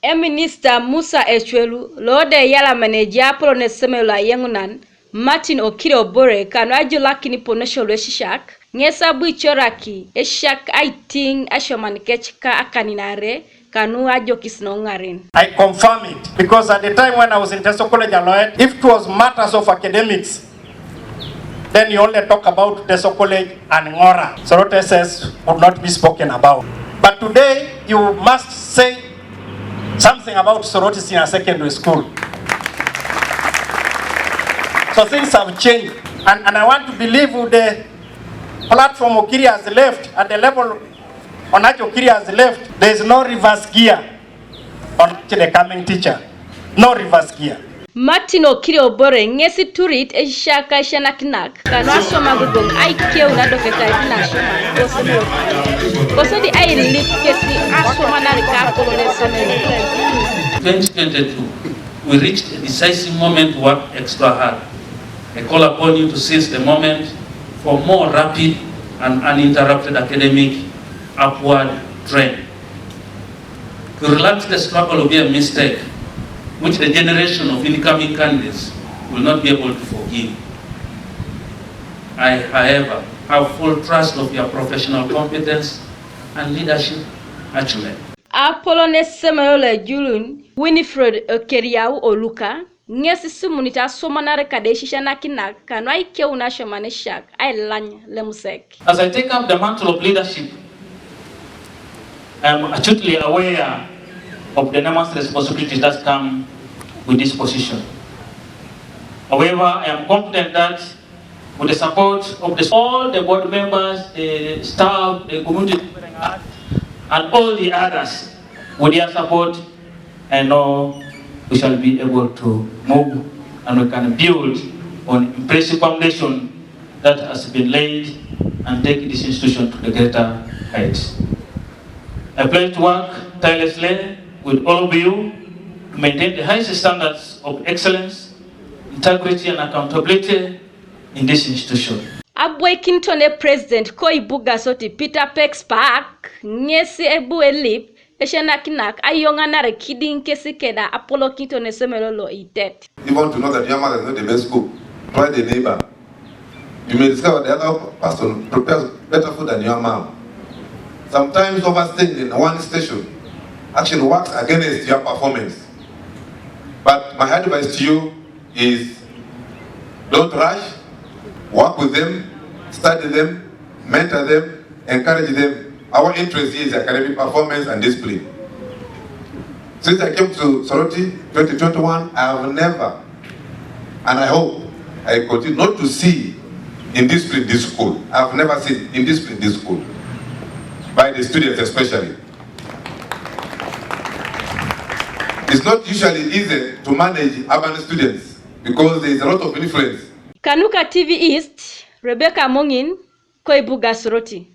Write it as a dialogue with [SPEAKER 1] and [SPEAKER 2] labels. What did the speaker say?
[SPEAKER 1] Eminista Musa Ecweru lode yala maneja polone semela yangunan Martin Okire Obore kanu ajulakini ponesho Esisiak ngesa buichoraki Esisiak aiting Asioman kechka akaninare kanu ajokisno ngarin.
[SPEAKER 2] I confirm it because at the time when I was in Teso College Aloet, if it was matters of academics, then you only talk about Teso College and Ngora. Sorority SS would not be spoken about. But today you must say something about sororities in a secondary school. So things have changed, and I want to believe with the platform Okiri has left, at the level on which Okiri has left, there is no reverse gear on the coming teacher. No reverse gear.
[SPEAKER 1] Martin Okire Obore ngesi turit Esisiak shanakinak kanu asoma gudong aikeu na dokeka ina shoma koso di ai lip kesi asoma na rika polone semelo.
[SPEAKER 3] 2022 we reached a decisive moment to work extra hard. I call upon you to seize the moment for more rapid and uninterrupted academic upward trend. To relax the struggle will be a mistake which the generation of incoming candidates will not be able to forgive. I, however, have full trust of your professional competence and leadership acumen.
[SPEAKER 1] Apolone semelo julun Winifred Okeriau Oluka ngesi sumunita somanare kadeshisha nakina kanu aikeu na Asioman Esisiak ai lany lemusek.
[SPEAKER 4] As I take up the mantle of leadership, I am acutely aware of the enormous responsibilities that come with this position. However, I am confident that with the support of all the board members, the staff, the community, and all the others, with their support, I know we shall be able to move and we can build on impressive foundation that has been laid and take this institution to the greater heights. I plan to work tirelessly with all of you to maintain the highest standards of excellence, integrity, and accountability in this institution.
[SPEAKER 1] Abwe Kintone President Koibuga Soti Peter Pex Park ngesi ebu elip Eshanakinak ayonganare kidding kesikeda Apollo Kintone Semelolo itet.
[SPEAKER 5] You want to know that your mother is not the best cook? Try the neighbor. You may discover the other person prepares better food than your mom. Sometimes overstaying in one station actually works against your performance. But my advice to you is don't rush, work with them, study them, mentor them, encourage them. Our interest is academic performance and discipline. Since I came to Sorority 2021, I have never, and I hope I continue not to see indiscipline this school. I have never seen indiscipline this school, by the students especially. It's not usually easy to manage urban students because there is a lot of influence.
[SPEAKER 1] Kanuka TV East, Rebecca Mongin, Koibuga Sorority.